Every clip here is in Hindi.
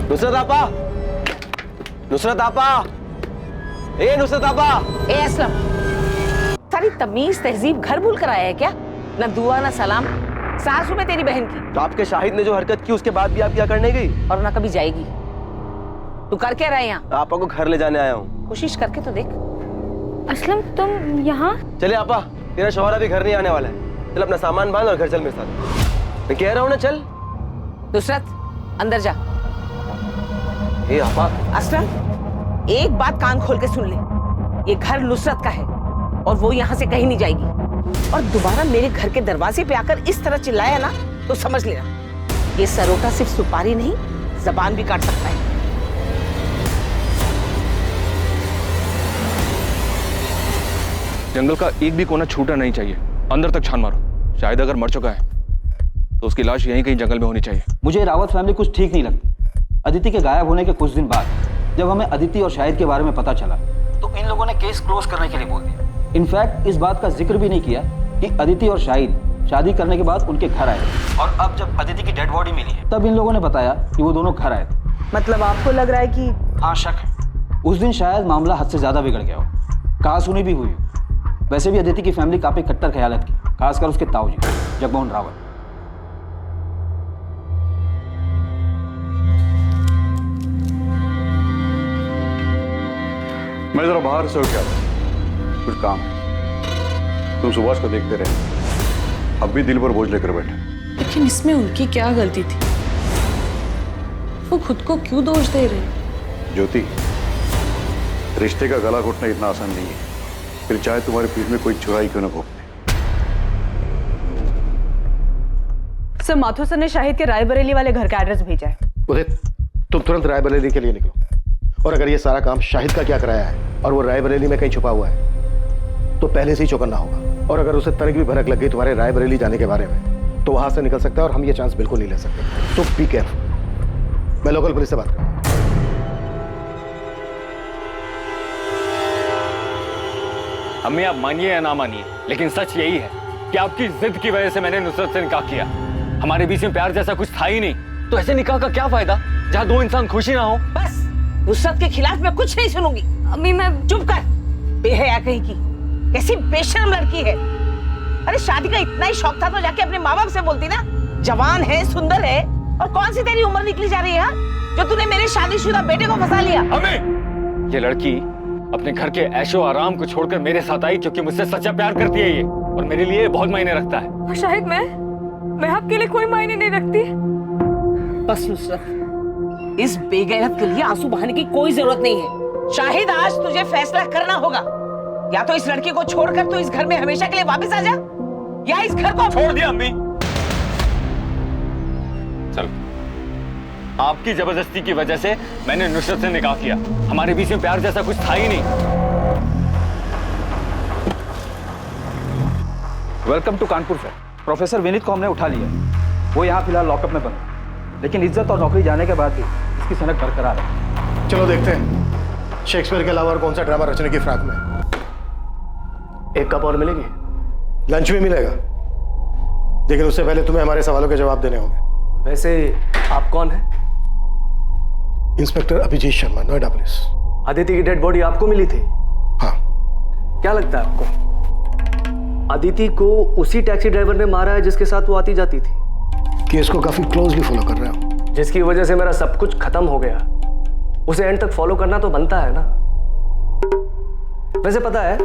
नुसरत आपा, नुसरत आपा, ए नुसरत आपा। ए असलम, सारी तमीज तहजीब घर भूल कर आया है क्या? ना दुआ ना सलाम। सासू में तेरी बहन की। तो आपके शाहिद ने जो हरकत की उसके बाद भी आप क्या करने गई? और ना कभी जाएगी। तू कर क्या रहा है यहाँ? आपा को घर ले जाने आया हूँ। कोशिश करके तो देख। असलम तुम यहाँ? चले आपा, तेरा शौहर अभी घर नहीं आने वाला है। चल अपना सामान बांध और घर चल मेरे साथ। मैं कह रहा हूँ ना, चल। नुसरत अंदर जा। ए आपा। असलम, एक बात कान खोल के सुन ले, ये घर नुसरत का है और वो यहाँ से कहीं नहीं जाएगी। और दोबारा मेरे घर के दरवाजे पे आकर इस तरह चिल्लाया ना तो समझ लेना, ये सरोटा सिर्फ सुपारी नहीं, जबान भी काट सकता है। जंगल का एक भी कोना छूटा नहीं चाहिए। अंदर तक छान मारो। शायद अगर मर चुका है तो उसकी लाश यहीं कहीं जंगल में होनी चाहिए। मुझे रावत फैमिली कुछ ठीक नहीं लगती। अदिति के गायब होने के कुछ दिन बाद जब हमें अदिति और शाहिद के बारे में पता चला तो इन लोगों ने केस क्लोज करने के लिए बोल दिया। इनफैक्ट इस बात का जिक्र भी नहीं किया कि अदिति और शाहिद शादी करने के बाद उनके घर आए थे। और अब जब अदिति की डेड बॉडी मिली है तब इन लोगों ने बताया कि वो दोनों घर आए थे। मतलब आपको लग रहा है कि? हाँ, शक है। उस दिन शायद मामला हद से ज्यादा बिगड़ गया हो, कहासुनी भी हुई हो। वैसे भी अदिति की फैमिली काफी कट्टर ख्यालत की, खासकर उसके ताऊजी जगमोहन रावत। मैं जरा बाहर से होके आता, कुछ काम है। तुम सुभाष को देखते रहे, अब भी दिल पर बोझ लेकर बैठे। लेकिन इसमें उनकी क्या गलती थी? वो खुद को क्यों दोष दे रहे? ज्योति, रिश्ते का गला घोटना इतना आसान नहीं है, फिर चाहे तुम्हारे पीठ में कोई चुराई क्यों न घोंपते। सर, माथुर सर ने शाहिद के रायबरेली वाले घर का एड्रेस भेजा है। उदित, तुम तुरंत रायबरेली के लिए निकलो। और अगर ये सारा काम शाहिद का क्या कराया है और वो रायबरेली में कहीं छुपा हुआ है तो पहले से ही चौकन्ना होगा। और अगर उसे तनिक भी भनक लग गई तुम्हारे रायबरेली जाने के बारे में तो वहां से निकल सकता है और हम ये चांस बिल्कुल नहीं ले सकते। तो बी केयरफुल। मैं लोकल पुलिस से बात करूँ। अम्मी, आप मानिए या ना मानिए, लेकिन सच यही है कि आपकी जिद की वजह से मैंने नुसरत से निकाह किया। हमारे बीच में प्यार जैसा कुछ था ही नहीं, तो ऐसे निकाह का क्या फायदा जहाँ दो इंसान खुशी ना हो। बस, नुसरत के खिलाफ मैं कुछ नहीं सुनूंगी। अम्मी मैं... चुप कर, बेहया कहीं की, कैसी बेशर्म लड़की है। अरे शादी का इतना ही शौक था तो जाके अपने माँ बाप से बोलती ना। जवान है, सुंदर है, और कौन सी तेरी उम्र निकली जा रही है जो तूने मेरे शादीशुदा बेटे को फंसा लिया। अम्मी, ये लड़की अपने घर के ऐशो आराम को छोड़कर मेरे साथ आई क्योंकि मुझसे सच्चा प्यार करती है ये, और मेरे लिए बहुत मायने रखता है। और शाहिद मैं आपके लिए कोई मायने नहीं रखती। बस नुसरत, इस बेगैरत के लिए आंसू बहाने की कोई जरूरत नहीं है। शाहिद, आज तुझे फैसला करना होगा। या तो इस लड़की को छोड़कर तू इस घर में हमेशा के लिए वापस आ जा, या इस घर को छोड़ दिया। अम्मी, चल, आपकी जबरदस्ती की वजह से मैंने नुसरत से निकाह किया। हमारे बीच में प्यार जैसा कुछ था ही नहीं। Welcome to Kanpur sir. Professor Vineet को हमने उठा लिया। वो यहाँ फिलहाल लॉकअप में बंद, लेकिन इज्जत और नौकरी जाने के बाद भी इसकी सनक बरकरार है। चलो देखते हैं शेक्सपियर के अलावा और कौन सा ड्रामा रचने की फ्राक में। एक कप और मिलेगी? लंच भी मिलेगा, लेकिन उससे पहले तुम्हें हमारे सवालों के जवाब देने होंगे। वैसे आप कौन हैं? Inspector Abhijeet Sharma, Noida police. अदिति की डेड बॉडी आपको मिली थी? हाँ। क्या लगता है आपको, अदिति को उसी टैक्सी ड्राइवर ने मारा है जिसके साथ वो आती जाती थी? केस को काफी क्लोजली फॉलो कर रहे हो। जिसकी वजह से मेरा सब कुछ खत्म हो गया, उसे एंड तक फॉलो करना तो बनता है ना। वैसे पता है,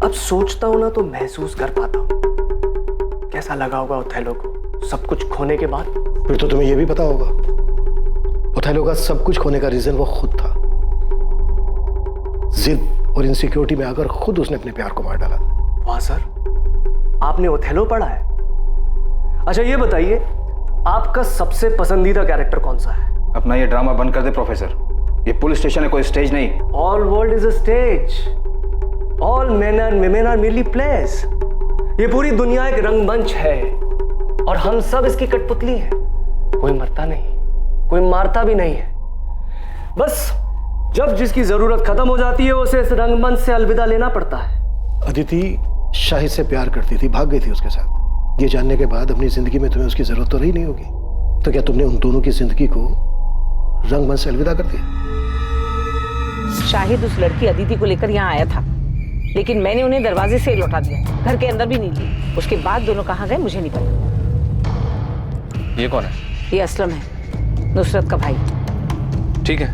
अब सोचता हूं ना तो महसूस कर पाता हूं कैसा लगा होगा ओथेलो को सब कुछ खोने के बाद। फिर तो तुम्हें यह भी पता होगा ओथेलो का सब कुछ खोने का रीजन वो खुद था। जिद और इनसिक्योरिटी में आकर खुद उसने अपने प्यार को मार डाला। वाह सर, आपने ओथेलो पढ़ा है? अच्छा ये बताइए, आपका सबसे पसंदीदा कैरेक्टर कौन सा है? अपना ये ड्रामा बंद कर दे प्रोफेसर, ये पुलिस स्टेशन है, कोई स्टेज नहीं। All world is a stage, all men and women are merely players. ये पूरी दुनिया एक रंगमंच है और हम सब इसकी कठपुतली हैं। कोई मरता नहीं, कोई मारता भी नहीं है। बस जब जिसकी जरूरत खत्म हो जाती है उसे इस रंगमंच से अलविदा लेना पड़ता है। अदिति शाहिद से प्यार करती थी, भाग गई थी उसके साथ। ये जानने के बाद अपनी जिंदगी में तुम्हें उसकी जरूरत तो रही नहीं होगी, तो क्या तुमने उन दोनों की जिंदगी को रंगमंच से अलविदा कर दिया? शाहिद उस लड़की अदिति को लेकर यहाँ आया था, लेकिन मैंने उन्हें दरवाजे से लौटा दिया, घर के अंदर भी नहीं ली। उसके बाद दोनों कहाँ गए मुझे नहीं पता। ये कौन है? ये असलम है, नुसरत का भाई। ठीक है,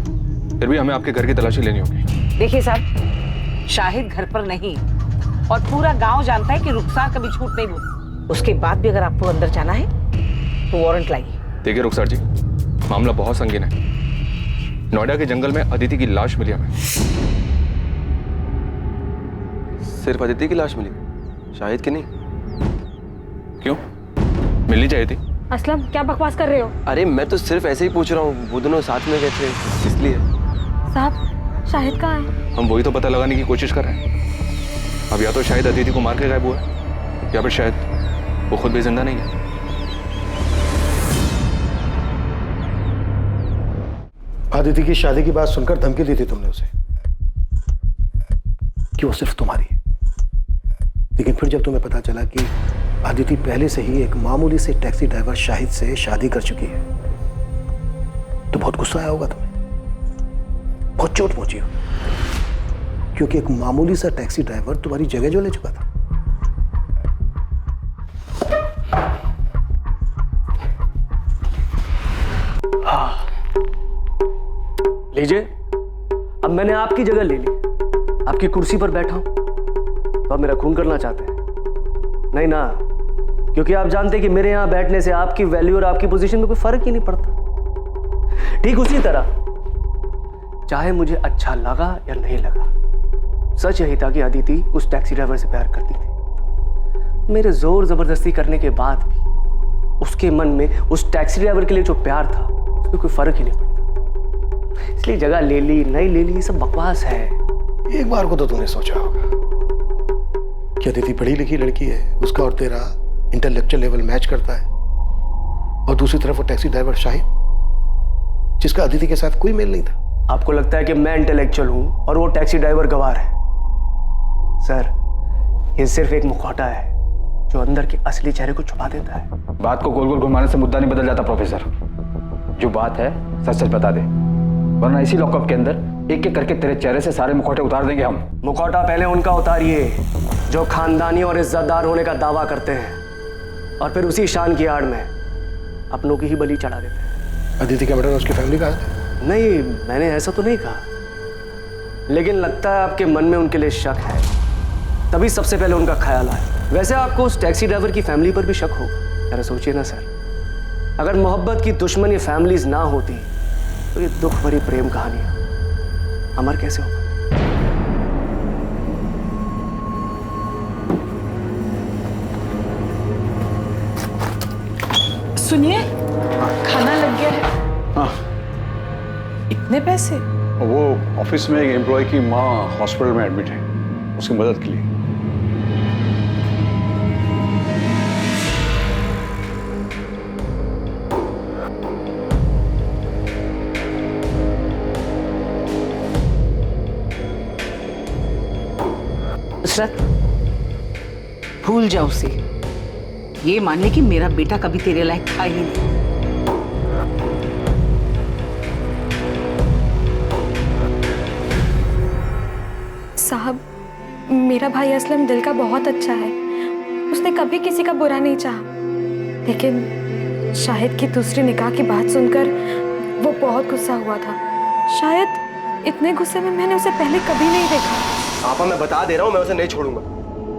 फिर भी हमें आपके घर की तलाशी लेनी होगी। देखिए साहब, शाहिद घर पर नहीं और पूरा गांव जानता है कि रुखसार कभी झूठ नहीं बोलती। उसके बाद भी अगर आपको अंदर जाना है तो वारंट लाइए। देखिए रुखसार जी, मामला बहुत संगीन है। नोएडा के जंगल में अदिति की लाश मिली हमें। सिर्फ अदिति की लाश मिली, शाहिद की नहीं? क्यों, मिलनी चाहिए थी। असलम क्या बकवास कर रहे हो? अरे मैं तो सिर्फ ऐसे ही पूछ रहा हूँ, वो दोनों साथ में गए थे इसलिए। साहब शाहिद कहाँ है? हम वही तो पता लगाने की कोशिश कर रहे हैं। अब या तो शायद अदिति को मार के गायब हुआ है, या फिर शायद वो खुद भी जिंदा नहीं है। आदिति की शादी की बात सुनकर धमकी दी थी तुमने उसे कि वो सिर्फ तुम्हारी है, लेकिन फिर जब तुम्हें पता चला कि आदिति पहले से ही एक मामूली से टैक्सी ड्राइवर शाहिद से शादी कर चुकी है, तो बहुत गुस्सा आया होगा तुम्हें, बहुत चोट पहुंची हो, क्योंकि एक मामूली सा टैक्सी ड्राइवर तुम्हारी जगह जो ले चुका था। लीजिए, अब मैंने आपकी जगह ले ली, आपकी कुर्सी पर बैठा हूं, तो आप मेरा खून करना चाहते हैं? नहीं ना, क्योंकि आप जानते हैं कि मेरे यहां बैठने से आपकी वैल्यू और आपकी पोजीशन में कोई फर्क ही नहीं पड़ता। ठीक उसी तरह, चाहे मुझे अच्छा लगा या नहीं लगा, सच यही था कि अदिति उस टैक्सी ड्राइवर से प्यार करती थी। मेरे जोर जबरदस्ती करने के बाद भी उसके मन में उस टैक्सी ड्राइवर के लिए जो प्यार था, उसमें कोई फर्क ही नहीं पड़ता। इसलिए जगह ले ली नहीं ले ली, ये सब बकवास है। एक बार को तो तुमने सोचा होगा कि अदिति पढ़ी लिखी लड़की है, उसका और तेरा इंटेलेक्चुअल लेवल मैच करता है, और दूसरी तरफ वो टैक्सी ड्राइवर शाहिद, जिसका अदिति के साथ कोई मेल नहीं था। आपको लगता है कि मैं इंटेलेक्चुअल हूं और वो टैक्सी ड्राइवर गवार है? सर, ये सिर्फ एक मुखौटा है जो अंदर के असली चेहरे को छुपा देता है। बात को गोल गोल घुमाने से मुद्दा नहीं बदल जाता प्रोफेसर। जो बात है सच सच बता दे, वरना इसी लॉकअप के अंदर एक एक करके तेरे चेहरे से सारे मुखौटे उतार देंगे हम। मुखौटा पहले उनका उतारिए जो खानदानी और इज्जतदार होने का दावा करते हैं, और फिर उसी शान की आड़ में अपनों की ही बलि चढ़ा देते हैं। अदिति का मर्डर उसकी फैमिली का है? नहीं, मैंने ऐसा तो नहीं कहा, लेकिन लगता है आपके मन में उनके लिए शक है, तभी सबसे पहले उनका ख्याल आया। वैसे आपको उस टैक्सी ड्राइवर की फैमिली पर भी शक होगा। जरा सोचिए ना सर, अगर मोहब्बत की दुश्मनी फैमिलीज ना होती तो ये दुख भरी प्रेम कहानियां अमर कैसे होगा? सुनिए, खाना लग गया है। हाँ, इतने पैसे? वो ऑफिस में एक एम्प्लॉय की माँ हॉस्पिटल में एडमिट है, उसकी मदद के लिए। नुसरत, भूल जाओ उसे, ये मानने कि मेरा बेटा कभी तेरे लायक था ही नहीं। साहब, मेरा भाई असलम दिल का बहुत अच्छा है, उसने कभी किसी का बुरा नहीं चाहा, लेकिन शाहिद की दूसरी निकाह की बात सुनकर वो बहुत गुस्सा हुआ था। शायद इतने गुस्से में मैंने उसे पहले कभी नहीं देखा। आपा मैं बता दे रहा हूँ, मैं उसे नहीं छोड़ूंगा।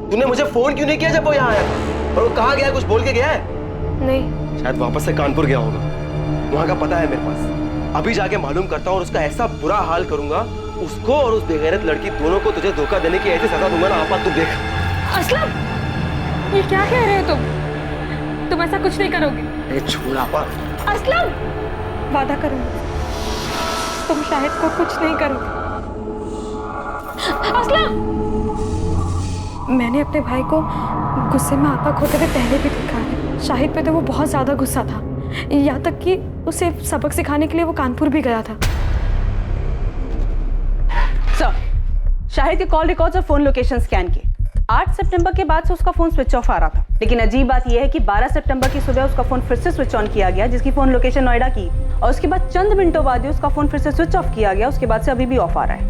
तूने मुझे फोन क्यों नहीं किया जब वो यहाँ आया था? और वो कहाँ गया है, कुछ बोल के गया है? नहीं। शायद वापस से कानपुर गया होगा, वहाँ का पता है मेरे पास। अभी जाके मालूम करता हूँ और उसका ऐसा बुरा हाल करूंगा, उसको और उस बेगैरत लड़की दोनों को तुझे धोखा देने की ऐसी सजा दूंगा ना आपा, तू देख। असलम, ये क्या कह रहे हो तुम ऐसा कुछ नहीं करोगे। छोड़ आपा। असलम, वादा करूंगी तुम शाहिद को कुछ नहीं करोगे। असलम, मैंने अपने भाई को गुस्से में आपा खोते हुए पहले भी देखा है। शाहिद पे तो वो बहुत ज्यादा गुस्सा था, यहाँ तक कि उसे सबक सिखाने के लिए वो कानपुर भी गया था। सर, शाहिद के कॉल रिकॉर्ड्स और फोन लोकेशन स्कैन किए। 8 सितंबर के बाद से उसका फोन स्विच ऑफ आ रहा था, लेकिन अजीब बात यह है कि 12 सितंबर की सुबह उसका फोन फिर से स्विच ऑन किया गया, जिसकी फोन लोकेशन नोएडा की थी, और उसके बाद चंद मिनटों बाद ही उसका फोन फिर से स्विच ऑफ किया गया। उसके बाद से अभी भी ऑफ आ रहा है।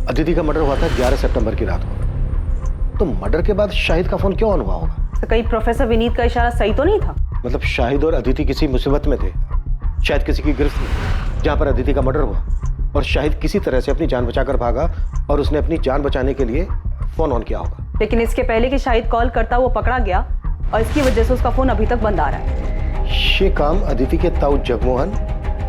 अदिति का मर्डर हुआ था 11 सितंबर की रात को, तो मर्डर के बाद शाहिद का फोन क्यों ऑन हुआ होगा? तो कहीं प्रोफेसर विनीत का इशारा सही तो नहीं था? मतलब शाहिद और अदिति किसी मुसीबत में थे, शायद किसी की गिरफ्त में, जहां पर अदिति का मर्डर हुआ, और शाहिद किसी तरह से अपनी जान बचाकर भागा और उसने अपनी जान बचाने के लिए फोन ऑन किया होगा। लेकिन इसके पहले कि शाहिद कॉल करता हुआ पकड़ा गया, और इसकी वजह से उसका फोन अभी तक बंद आ रहा है। ये काम अदिति के ताऊ जगमोहन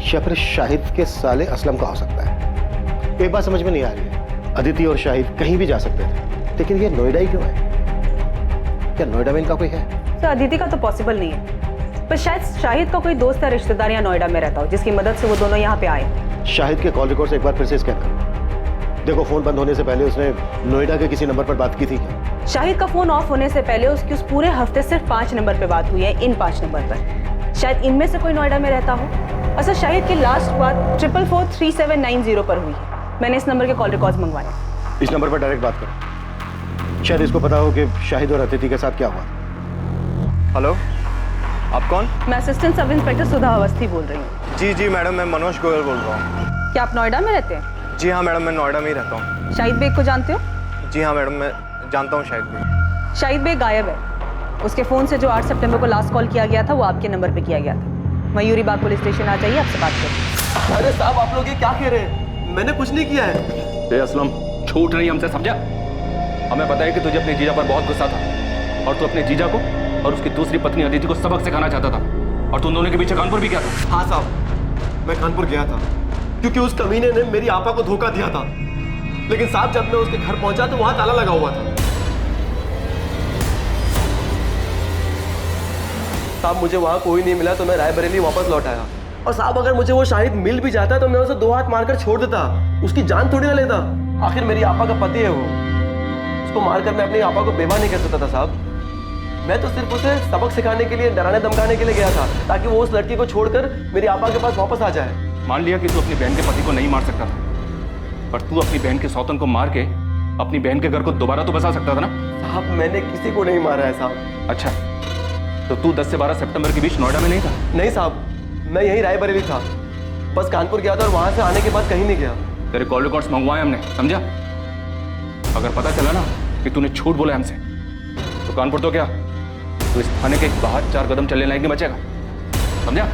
या फिर शाहिद के साले असलम का हो सकता है। एक बात समझ में नहीं आ रही है, अदिति और शाहिद कहीं भी जा सकते थे, लेकिन ये नोएडा ही क्यों है? क्या नोएडा में इनका कोई है? तो अदिति का तो पॉसिबल नहीं है, पर शायद शाहिद का कोई दोस्त या रिश्तेदार यहाँ नोएडा में रहता हो, जिसकी मदद से वो दोनों यहाँ पे आए। शाहिद के कॉल रिकॉर्ड से एक बार फिर से स्कैन करो। देखो, फोन बंद होने से पहले उसने नोएडा के किसी नंबर पर बात की थी क्या? शाहिद का फोन ऑफ होने से पहले उसकी उस पूरे हफ्ते सिर्फ 5 नंबर पे बात हुई है, इन 5 नंबर पर। शायद इनमें से कोई नोएडा में रहता हो। अच्छा, शाहिद की लास्ट बात 444370 पर हुई है। मैंने इस नंबर के कॉल रिकॉर्ड्स मंगवाए। इस नंबर पर डायरेक्ट बात करो, शायद इसको पता हो कि शाहिद और अदिति के साथ क्या हुआ। हेलो, आप कौन? मैं असिस्टेंट सब इंस्पेक्टर सुधा अवस्थी बोल रही हूँ। जी मैडम, मैं मनोज गोयल बोल रहा हूँ। क्या आप नोएडा में रहते हैं? जी हाँ मैडम, मैं नोएडा में ही रहता हूँ। शाहिद बेग को जानते हो? जी हाँ मैडम, मैं जानता हूँ शाहिद बेग। शाहिद बेग गायब है। उसके फोन से जो 8 सितंबर को लास्ट कॉल किया गया था, वो आपके नंबर पे किया गया था। मयूरी बाग पुलिस स्टेशन आ जाइए, आपसे बात करें। अरे साहब, आप लोग ये क्या कह रहे हैं? मैंने कुछ नहीं किया है। असलम, छूट रही हमसे, समझा? हमें पता है कि तुझे अपने जीजा पर बहुत गुस्सा था, और तू अपने जीजा को और उसकी दूसरी पत्नी अदिति को सबक सिखाना चाहता था, और तुम दोनों के पीछे कानपुर भी गया था। हाँ साहब, मैं कानपुर गया था क्योंकि उस कमीने ने मेरी आपा को धोखा दिया था। लेकिन साहब, जब मैं उसके घर पहुंचा तो वहां ताला लगा हुआ था। साहब, मुझे वहां कोई नहीं मिला तो मैं रायबरेली वापस लौट आया। और साहब, अगर मुझे वो शाहिद मिल भी जाता तो मैं उसे 2 हाथ मारकर छोड़ देता, उसकी जान थोड़ी ना लेता। आखिर मेरी आपा का पति है वो, उसको मारकर मैं अपनी आपा को बेवा नहीं कर सकता था साहब। मैं तो सिर्फ उसे सबक सिखाने के लिए, डराने धमकाने के लिए गया था, ताकि वो उस लड़की को छोड़कर मेरी आपा के पास वापस आ जाए। मान लिया कि तू अपनी बहन के पति को नहीं मार सकता था, पर तू अपनी बहन के सौतन को मार के अपनी बहन के घर को दोबारा तो बसा सकता था ना? साहब, मैंने किसी को नहीं मारा है साहब। अच्छा, तो तू 10 से 12 सितंबर के बीच नोएडा में नहीं था? नहीं साहब, मैं यही रायबरेली था, बस कानपुर गया था और वहां से आने के बाद कहीं नहीं गया। तेरे कॉल रिकॉर्ड्स मंगवाए हमने, समझा? अगर पता चला ना कि तूने झूठ बोला हमसे, तो कानपुर तो क्या, तो इस थाने के बाहर 4 कदम चलने लायक नहीं बचेगा, समझा?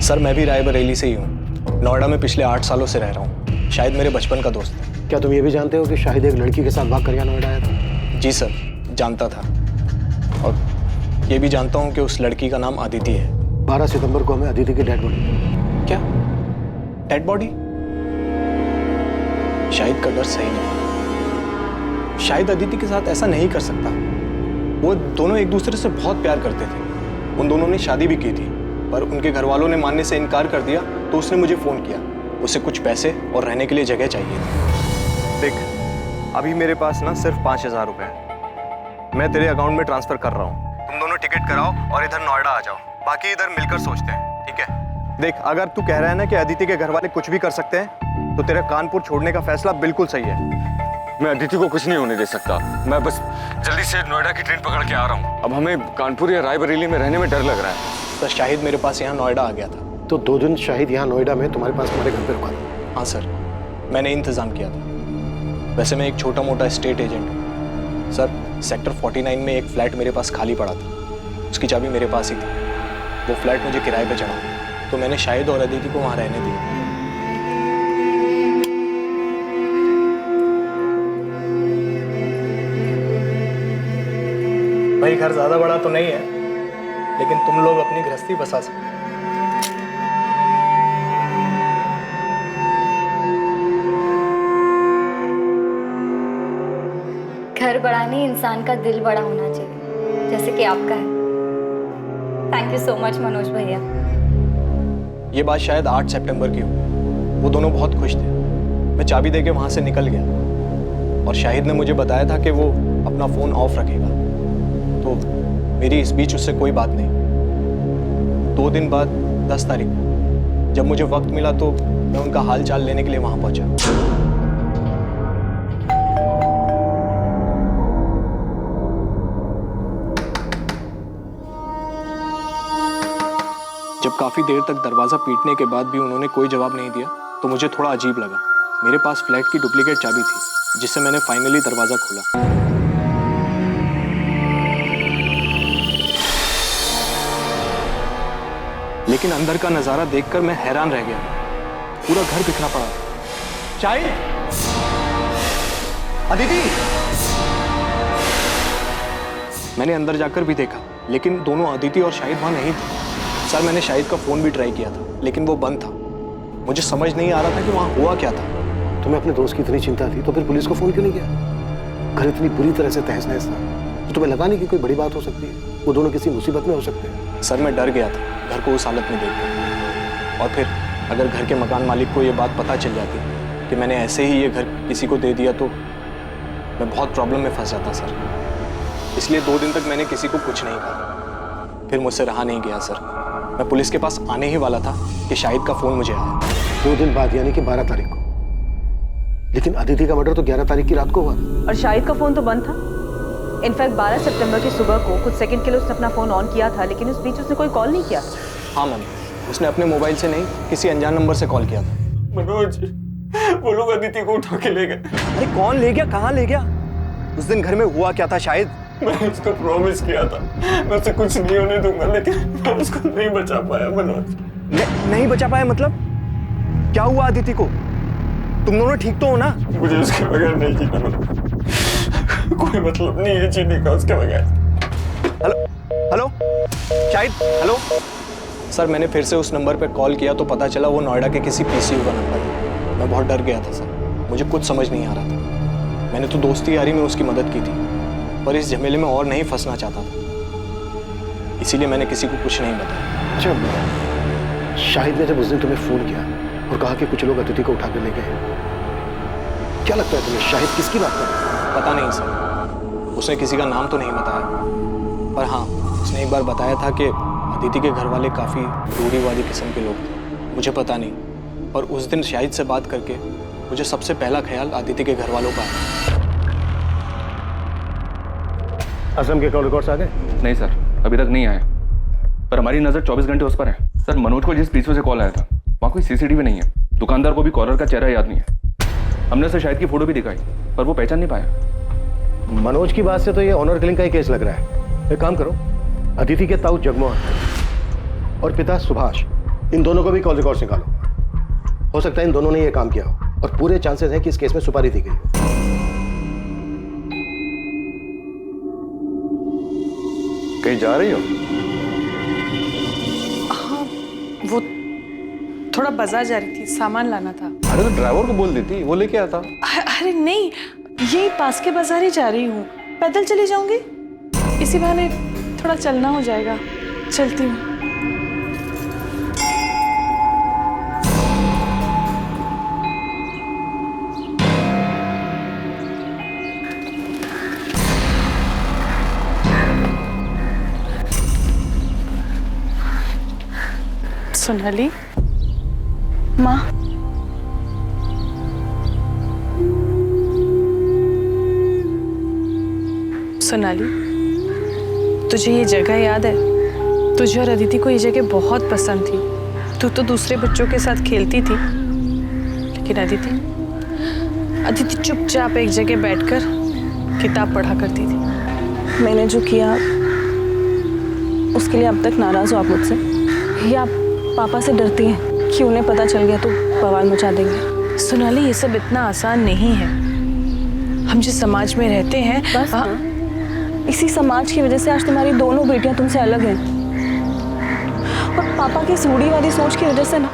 सर, मैं भी रायबरेली से ही हूँ। नोएडा में पिछले 8 सालों से रह रहा हूँ। शायद मेरे बचपन का दोस्त है। क्या तुम ये भी जानते हो कि शाहिद एक लड़की के साथ भाग कर यहाँ नोएडा आया था? जी सर, जानता था, और ये भी जानता हूँ कि उस लड़की का नाम अदिति है। 12 सितंबर को हमें अदिति की डेड बॉडी। क्या डेड बॉडी? शाहिद का डर सही नहीं। शाहिद अदिति के साथ ऐसा नहीं कर सकता। वो दोनों एक दूसरे से बहुत प्यार करते थे। उन दोनों ने शादी भी की थी, पर उनके घर वालों ने मानने से इनकार कर दिया, तो उसने मुझे फ़ोन किया। उसे कुछ पैसे और रहने के लिए जगह चाहिए थी। देख, अभी मेरे पास ना सिर्फ 5000 रुपये है। मैं तेरे अकाउंट में ट्रांसफ़र कर रहा हूँ। तुम दोनों टिकट कराओ और इधर नोएडा आ जाओ। बाकी इधर मिलकर सोचते हैं, ठीक है? देख, अगर तू कह रहा है ना कि अदिति के घर वाले कुछ भी कर सकते हैं, तो तेरा कानपुर छोड़ने का फैसला बिल्कुल सही है। मैं अदिति को कुछ नहीं होने दे सकता। मैं बस जल्दी से नोएडा की ट्रेन पकड़ के आ रहा हूँ। अब हमें कानपुर या रायबरेली में रहने में डर लग रहा है। तो शाहिद मेरे पास यहाँ नोएडा आ गया था। तो 2 दिन शाहिद यहाँ नोएडा में तुम्हारे पास तुम्हारे घर पे रुका था? हाँ सर, मैंने इंतज़ाम किया था। वैसे मैं एक छोटा मोटा स्टेट एजेंट हूँ सर। सेक्टर 49 में एक फ्लैट मेरे पास खाली पड़ा था, उसकी चाबी मेरे पास ही थी। वो फ्लैट मुझे किराए पे चढ़ा, तो मैंने शाहिद और अदिति को वहाँ रहने दिया। भाई, घर ज़्यादा बड़ा तो नहीं है, लेकिन तुम लोग अपनी गृहस्थी बसा सकते हो। घर बड़ा नहीं, इंसान का दिल बड़ा होना चाहिए, जैसे कि आपका है। Thank you so much Manoj भैया। ये बात शायद 8 सितंबर की हो। वो दोनों बहुत खुश थे। मैं चाबी देके वहाँ से निकल गया, और शाहिद ने मुझे बताया था कि वो अपना फ़ोन ऑफ रखेगा, तो मेरी इस बीच उससे कोई बात नहीं। 2 दिन बाद 10 तारीख को जब मुझे वक्त मिला तो मैं उनका हाल चाल लेने के लिए वहां पहुंचा। जब काफी देर तक दरवाजा पीटने के बाद भी उन्होंने कोई जवाब नहीं दिया तो मुझे थोड़ा अजीब लगा। मेरे पास फ्लैट की डुप्लीकेट चाबी थी जिससे मैंने फाइनली दरवाजा खोला। लेकिन अंदर का नजारा देखकर मैं हैरान रह गया। पूरा घर बिखरा पड़ा। शाहिद, अदिति। मैंने अंदर जाकर भी देखा लेकिन दोनों अदिति और शाहिद वहां नहीं थे। सर मैंने शाहिद का फोन भी ट्राई किया था लेकिन वो बंद था। मुझे समझ नहीं आ रहा था कि वहां हुआ क्या था। तुम्हें अपने दोस्त की इतनी चिंता थी तो फिर पुलिस को फोन क्यों नहीं किया? घर इतनी बुरी तरह से तहस नहस था तो तुम्हें लगा नहीं कि कोई बड़ी बात हो सकती है? वो दोनों किसी मुसीबत में हो सकते हैं। सर मैं डर गया था घर को उस हालत में देखकर। और फिर अगर घर के मकान मालिक को ये बात पता चल जाती कि मैंने ऐसे ही ये घर किसी को दे दिया तो मैं बहुत प्रॉब्लम में फंस जाता सर। इसलिए 2 दिन तक मैंने किसी को कुछ नहीं कहा। फिर मुझसे रहा नहीं गया सर। मैं पुलिस के पास आने ही वाला था कि शाहिद का फोन मुझे आया। 2 दिन बाद यानी कि 12 तारीख को। लेकिन अदिति का मर्डर तो 11 तारीख की रात को हुआ और शाहिद का फोन तो बंद था। इनफैक्ट 12 सितंबर की सुबह को कुछ सेकंड के लिए उसने अपना फोन ऑन किया था लेकिन उस बीच उसने कोई कॉल नहीं किया। हाँ मैम, उसने अपने मोबाइल से नहीं किसी अनजान नंबर से कॉल किया था। मनोज, वो लोग अदिति को उठा के ले गए। अरे कौन ले गया, कहाँ ले गया? उस दिन घर में हुआ क्या था शाहिद? मैंने उसको प्रॉमिस किया था मैं उसे कुछ नहीं होने दूंगा लेकिन मैं उसको नहीं बचा पाया मनोज। नहीं बचा पाया मतलब? क्या हुआ अदिति को? तुम दोनों ठीक तो हो ना? मुझे उसके बगैर नहीं जीना मनोज। कोई मतलब नहीं है जीने का उसके बगैर। Hello Shahid, hello. सर मैंने फिर से उस नंबर पे कॉल किया तो पता चला वो नोएडा के किसी पीसीयू का नंबर है। मैं बहुत डर गया था सर। मुझे कुछ समझ नहीं आ रहा था। मैंने तो दोस्ती यारी में उसकी मदद की थी पर इस झमेले में और नहीं फंसना चाहता था। इसीलिए मैंने किसी को कुछ नहीं बताया। अच्छा, शाहिद ने जब उस दिन तुम्हें फोन किया और कहा कि कुछ लोग अदिति को उठा कर ले गए, क्या लगता है तुम्हें शाहिद किसकी बात कर रहा है? पता नहीं सर, उसने किसी का नाम तो नहीं बताया पर हाँ उसने एक बार बताया था कि अदिति के घर वाले काफ़ी रूढ़िवादी किस्म के लोग थे। मुझे पता नहीं और उस दिन शाहिद से बात करके मुझे सबसे पहला ख्याल अदिति के घर वालों का आया। असलम के कॉल रिकॉर्ड्स आ गए? नहीं सर, अभी तक नहीं आए पर हमारी नज़र 24 घंटे उस पर है। सर मनोज को जिस पीछे से कॉल आया था वहाँ कोई सीसीटीवी नहीं है। दुकानदार को भी कॉलर का चेहरा याद नहीं है। हमने उसे शाहिद की फोटो भी दिखाई पर वो पहचान नहीं पाया। मनोज की बात से तो ये ऑनर किलिंग का ही केस लग रहा है। एक काम करो, अदिति के ताऊ जगमोहन और पिता सुभाष, इन दोनों को भी कॉल रिकॉर्ड्स निकालो। हो सकता है इन दोनों ने ये काम किया हो और पूरे चांसेस हैं कि इस केस में सुपारी दी गई हो। कहीं जा रही हो? हाँ, वो थोड़ा बाजार जा रही थी, सामान लाना था। अरे तो ड्राइवर को बोल देती, वो लेके आता। अरे नहीं, यही पास के बाजार ही जा रही हूँ। पैदल चली जाऊंगी, इसी बहाने थोड़ा चलना हो जाएगा। चलती हूँ। सोनाली, माँ, सोनाली, तुझे ये जगह याद है? तुझे और अदिति को ये जगह बहुत पसंद थी। तू तो दूसरे बच्चों के साथ खेलती थी लेकिन अदिति चुपचाप एक जगह बैठकर किताब पढ़ा करती थी। मैंने जो किया उसके लिए अब तक नाराज हो आप मुझसे, या आप पापा से डरती हैं कि उन्हें पता चल गया तो बवाल मचा देंगे? सोनाली, ये सब इतना आसान नहीं है। हम जिस समाज में रहते हैं बस इसी समाज की वजह से आज तुम्हारी दोनों बेटियां तुमसे अलग हैं और पापा की रूढ़िवादी सोच की वजह से ना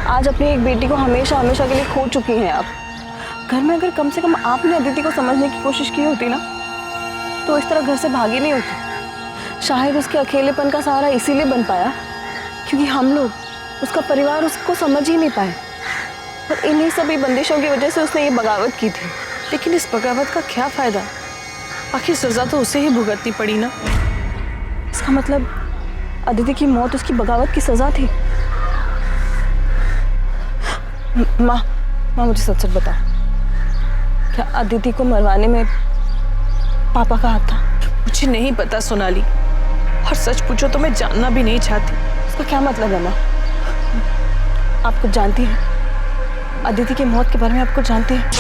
आज अपनी एक बेटी को हमेशा हमेशा के लिए खो चुकी हैं आप। घर में अगर कम से कम आपने अदिति को समझने की कोशिश की होती ना तो इस तरह घर से भागी नहीं होती। शायद उसके अकेलेपन का सहारा इसीलिए बन पाया क्योंकि हम लोग, उसका परिवार उसको समझ ही नहीं पाए और इन्हीं सभी बंदिशों की वजह से उसने ये बगावत की थी। लेकिन इस बगावत का क्या फायदा? आखिर सजा तो उसे ही भुगतनी पड़ी ना। इसका मतलब अदिति की मौत उसकी बगावत की सजा थी। माँ मुझे सच सच बता, क्या अदिति को मरवाने में पापा का हाथ था? मुझे नहीं पता सोनाली, और सच पूछो तो मैं जानना भी नहीं चाहती। इसका क्या मतलब है माँ? आप कुछ जानती हैं? अदिति की मौत के बारे में आप कुछ जानती हैं?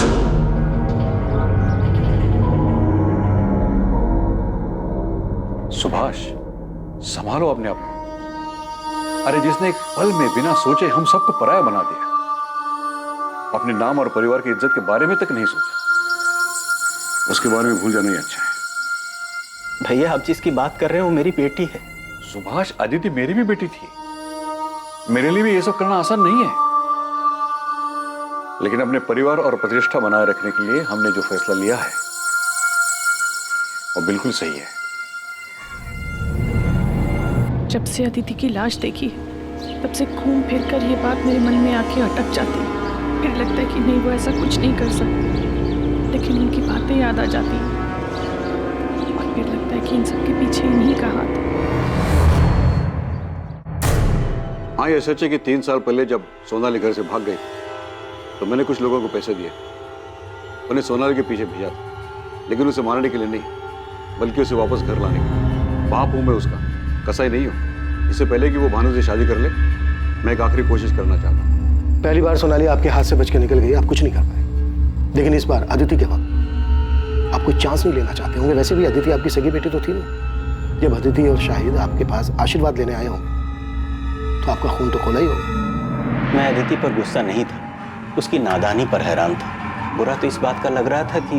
सुभाष, संभालो अपने आप को। अरे जिसने एक पल में बिना सोचे हम सबको पराया बना दिया, अपने नाम और परिवार की इज्जत के बारे में तक नहीं सोचा, उसके बारे में भूल जाना ही अच्छा है। भैया आप जिसकी बात कर रहे हो वो मेरी बेटी है। सुभाष, अदिति मेरी भी बेटी थी। मेरे लिए भी ये सब करना आसान नहीं है, लेकिन अपने परिवार और प्रतिष्ठा बनाए रखने के लिए हमने जो फैसला लिया है वो बिल्कुल सही है। जब से अदिति की लाश देखी है तब से घूम फिर कर ये बात मेरे मन में आके अटक जाती है। फिर लगता है कि नहीं, वो ऐसा कुछ नहीं कर सकती, लेकिन उनकी बातें याद आ जाती हैं और फिर लगता है कि इन सब के पीछे इन्हीं का हाथ है। हाँ, ये सच है कि 3 साल पहले जब सोनाली घर से भाग गई तो मैंने कुछ लोगों को पैसे दिए, उन्हें सोनाली के पीछे भेजा था, लेकिन उसे मारने के लिए नहीं, बल्कि उसे वापस घर लाने के लिए। बाप हूं मैं उसका, कसाई नहीं हूं। इससे पहले कि वो भानु से शादी कर ले, मैं एक आखिरी कोशिश करना चाहता हूं। पहली बार सोनाली आपके हाथ से बच के निकल गई, आप कुछ नहीं कर पाए, लेकिन इस बार अदिति के वक्त आप कोई चांस नहीं लेना चाहते होंगे। वैसे भी अदिति आपकी सगी बेटी तो थी नहीं। जब अदिति और शाहिद आपके पास आशीर्वाद लेने आए होंगे तो आपका खून तो खोला ही होगा। मैं अदिति पर गुस्सा नहीं था, उसकी नादानी पर हैरान था। बुरा तो इस बात का लग रहा था कि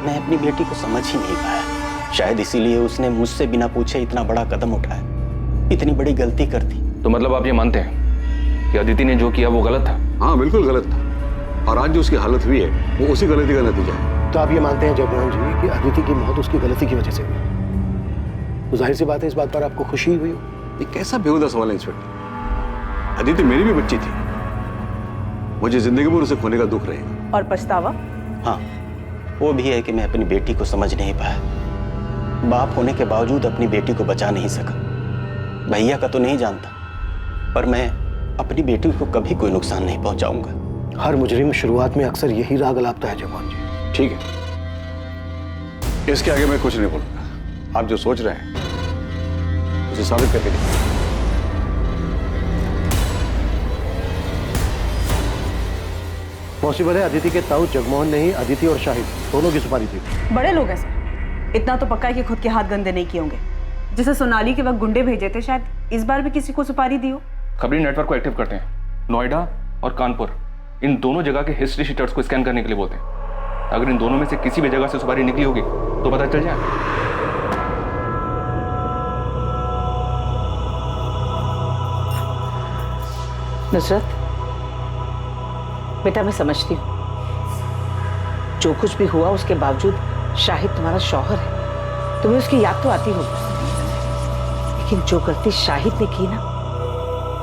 मैं अपनी बेटी को समझ ही नहीं पाया। शायद इसीलिए उसने मुझसे बिना पूछे इतना बड़ा कदम उठाया, इतनी बड़ी गलती कर दी। तो मतलब आप ये मानते हैं कि अदिति ने जो किया वो गलत था? हाँ, बिल्कुल गलत था, और आज जो उसकी हालत हुई है वो उसी गलती का नतीजा है। तो आप ये मानते हैं जगमोहन जी कि अदिति की मौत उसकी गलती की वजह से हुई? तो जाहिर सी बात है इस बात पर आपको खुशी हुई हो। ये कैसा बेहुदा सवाल है इंस्पेक्टर? अदिति मेरी भी बच्ची थी, मुझे जिंदगी भर उसे खोने का दुख रहेगा। और पछतावा? हाँ, वो भी है कि मैं अपनी बेटी को समझ नहीं पाया। बाप होने के बावजूद अपनी बेटी को बचा नहीं सका। भैया का तो नहीं जानता, पर मैं अपनी बेटी को कभी कोई नुकसान नहीं पहुंचाऊंगा। हर मुजरिम शुरुआत में अक्सर यही राग अलापता है जगमोहन जी। ठीक है, इसके आगे मैं कुछ नहीं बोलूंगा। आप जो सोच रहे हैं उसे साबित करके दिखाइए। पॉसिबल है अदिति के ताऊ जगमोहन ने ही अदिति और शाहिद दोनों की सुपारी दी। बड़े लोग हैं सर, इतना तो पक्का है कि खुद के हाथ गंदे नहीं किए होंगे। जैसे सोनाली के वक्त गुंडे भेजे थे, शायद इस बार भी किसी को सुपारी दी हो। खबरी नेटवर्क को एक्टिव करते हैं। नोएडा और कानपुर, इन दोनों जगह के हिस्ट्री शीटर्स को स्कैन करने के लिए बोलते हैं। अगर इन दोनों में से किसी भी जगह से सुपारी निकली होगी तो पता चल जाए। नुसरत बेटा, मैं समझती हूँ जो कुछ भी हुआ उसके बावजूद शाहिद तुम्हारा शौहर है, तुम्हें उसकी याद तो आती होगी, लेकिन जो गलती शाहिद ने की ना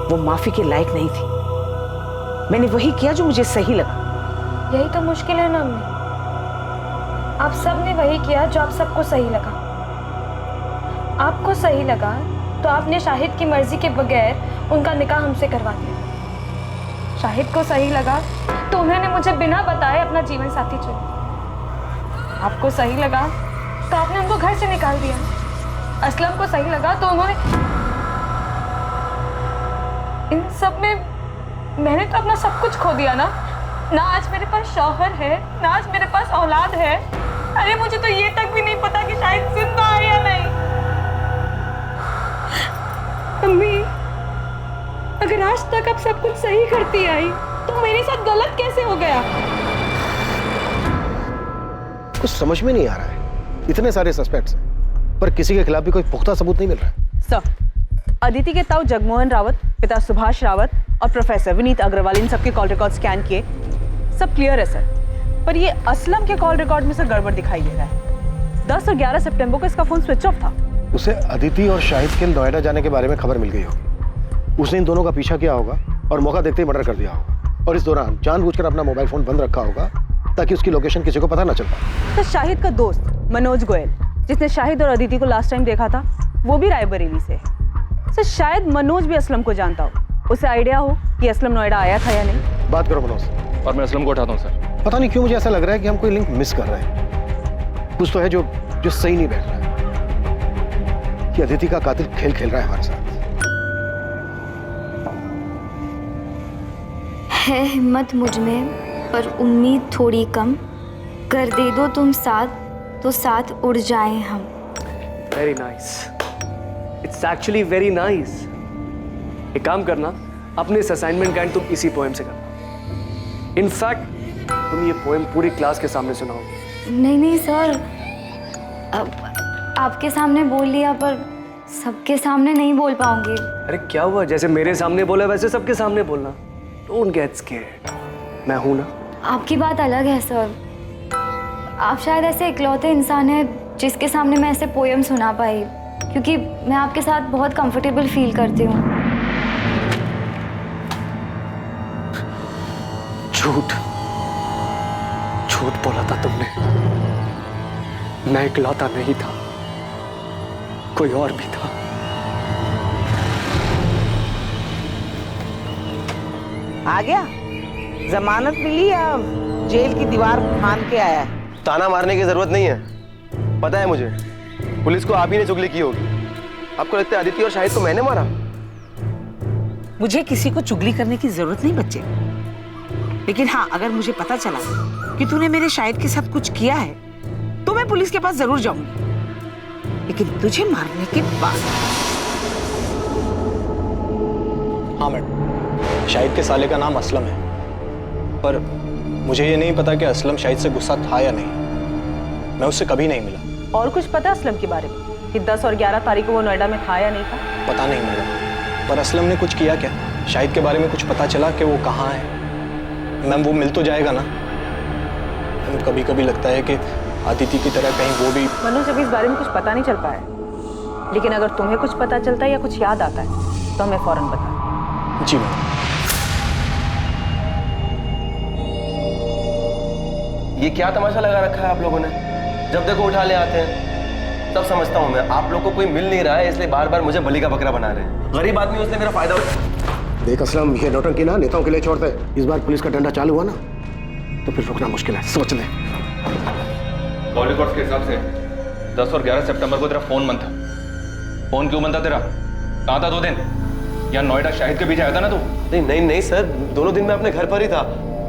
वो माफी के लायक नहीं थी। मैंने वही किया जो मुझे सही लगा। यही तो मुश्किल है ना अम्मी, आप सब ने वही किया जो आप सबको सही लगा। आपको सही लगा तो आपने शाहिद की मर्जी के बगैर उनका निकाह हमसे करवा दिया। शाहिद को सही लगा तो उन्होंने मुझे बिना बताए अपना जीवन साथी चुना। आपको सही लगा तो आपने उनको घर से निकाल दिया। असलम को सही लगा तो उन्होंने, इन सब में मैंने तो अपना सब कुछ खो दिया ना आज मेरे पास शौहर है, ना आज मेरे पास औलाद है। अरे मुझे तो ये तक भी नहीं पता कि शायद जिंदा है या नहीं। अम्मी, अगर आज तक आप सब कुछ सही करती आई तो मेरे साथ गलत कैसे हो गया? कुछ समझ में नहीं आ रहा है। इतने सारे सस्पेक्ट्स हैं पर किसी के खिलाफ भी कोई पुख्ता सबूत नहीं मिल रहा है। सर, अदिति के ताऊ जगमोहन रावत, पिता सुभाष रावत और प्रोफेसर विनीत अग्रवाल, इन सबके कॉल रिकॉर्ड स्कैन किए, सब क्लियर है सर। पर ये असलम के कॉल रिकॉर्ड में सर गड़बड़ दिखाई दे रहा है। 10 और 11 सितंबर को इसका फोन स्विच ऑफ था। उसे अदिति और शाहिद के नोएडा जाने के बारे में खबर मिल गई होगी। उसने इन दोनों का पीछा किया होगा और मौका देखते ही मर्डर कर दिया होगा, और इस दौरान जानबूझकर अपना मोबाइल फोन बंद रखा होगा ताकि उसकी लोकेशन किसी को पता ना चल पाए। तो शाहिद का दोस्त मनोज गोयल, जिसने शाहिद और अदिति को लास्ट टाइम देखा था, वो भी रायबरेली से है। सर शायद मनोज भी असलम को जानता हो, उसे आइडिया हो कि असलम नोएडा आया था या नहीं। बात करो मनोज। और मैं असलम को उठाता हूँ सर। पता नहीं क्यों मुझे ऐसा लग रहा है कि हम कोई लिंक मिस कर रहे हैं। कुछ तो है जो जो सही नहीं बैठ रहा है। कि अदिति का कातिल खेल खेल रहा है हमारे साथ। है हिम्मत मुझ में पर उम्मीद थोड़ी कम, कर दे दो तुम साथ तो साथ उड़ जाएं हम। Very nice, it's actually very nice. एक काम करना, अपने इस असाइनमेंट का एंड तुम इसी पोएम से करना। इनफैक्ट तुम ये पोएम पूरी क्लास के सामने सुनाओगे। नहीं नहीं सर, अब आपके सामने बोल लिया पर सबके सामने नहीं बोल पाऊंगी। अरे क्या हुआ, जैसे मेरे सामने बोला वैसे सबके सामने बोलना। डोंट गेट स्कैर्ड, मैं हूं ना। आपकी बात अलग है सर, आप शायद ऐसे इकलौते इंसान हैं जिसके सामने मैं ऐसे पोयम सुना पाई, क्योंकि मैं आपके साथ बहुत कंफर्टेबल फील करती हूँ। झूठ झूठ बोला था तुमने। मैं इकलौता नहीं था, कोई और भी था। आ गया? जमानत मिली या जेल की दीवार फांद के आया है? ताना मारने की जरूरत नहीं है, पता है मुझे। पुलिस को आप ही ने चुगली की होगी। आपको लगता है अदिति और शाहिद को मैंने मारा? मुझे किसी को चुगली करने की जरूरत नहीं बच्चे, लेकिन हाँ, अगर मुझे पता चला कि तूने मेरे शाहिद के साथ कुछ किया है तो मैं पुलिस के पास जरूर जाऊंगी, लेकिन तुझे मारने के बाद। हाँ मैडम, शाहिद के साले का नाम असलम है, पर मुझे ये नहीं पता कि असलम शाहिद से गुस्सा था या नहीं। मैं उससे कभी नहीं मिला। और कुछ पता असलम के बारे में कि 10 और 11 तारीख को वो नोएडा में था या नहीं था? पता नहीं मैडम, पर असलम ने कुछ किया क्या? शाहिद के बारे में कुछ पता चला कि वो कहाँ है? मैम वो मिल तो जाएगा ना? कभी कभी लगता है कि अदिति की तरह कहीं वो भी। मनोज, अभी इस बारे में कुछ पता नहीं चल पाया, लेकिन अगर तुम्हें कुछ पता चलता है या कुछ याद आता है तो हमें फौरन बता। जी मैम। ये क्या तमाशा लगा रखा है आप लोगों ने? जब देखो उठा ले आते हैं। सब समझता हूँ मैं, आप लोग को कोई मिल नहीं रहा है इसलिए बार बार मुझे बलि का बकरा बना रहे हैं। गरीब आदमी, उसने मेरा फायदा देख असलम, ये नौटंकी ना नेताओं के लिए छोड़ते हैं। इस बार पुलिस का डंडा चालू हुआ ना तो फिर रुकना मुश्किल है, सोच ले। कॉल रिकॉर्ड्स के हिसाब से 10 और 11 सितंबर को तेरा फोन बंद था। फोन क्यों बंद था तेरा? कहाँ था 2 दिन? यहाँ नोएडा शाहिद के पीछे आया था ना तू? नहीं सर, दोनों दिन मैं अपने घर पर ही था।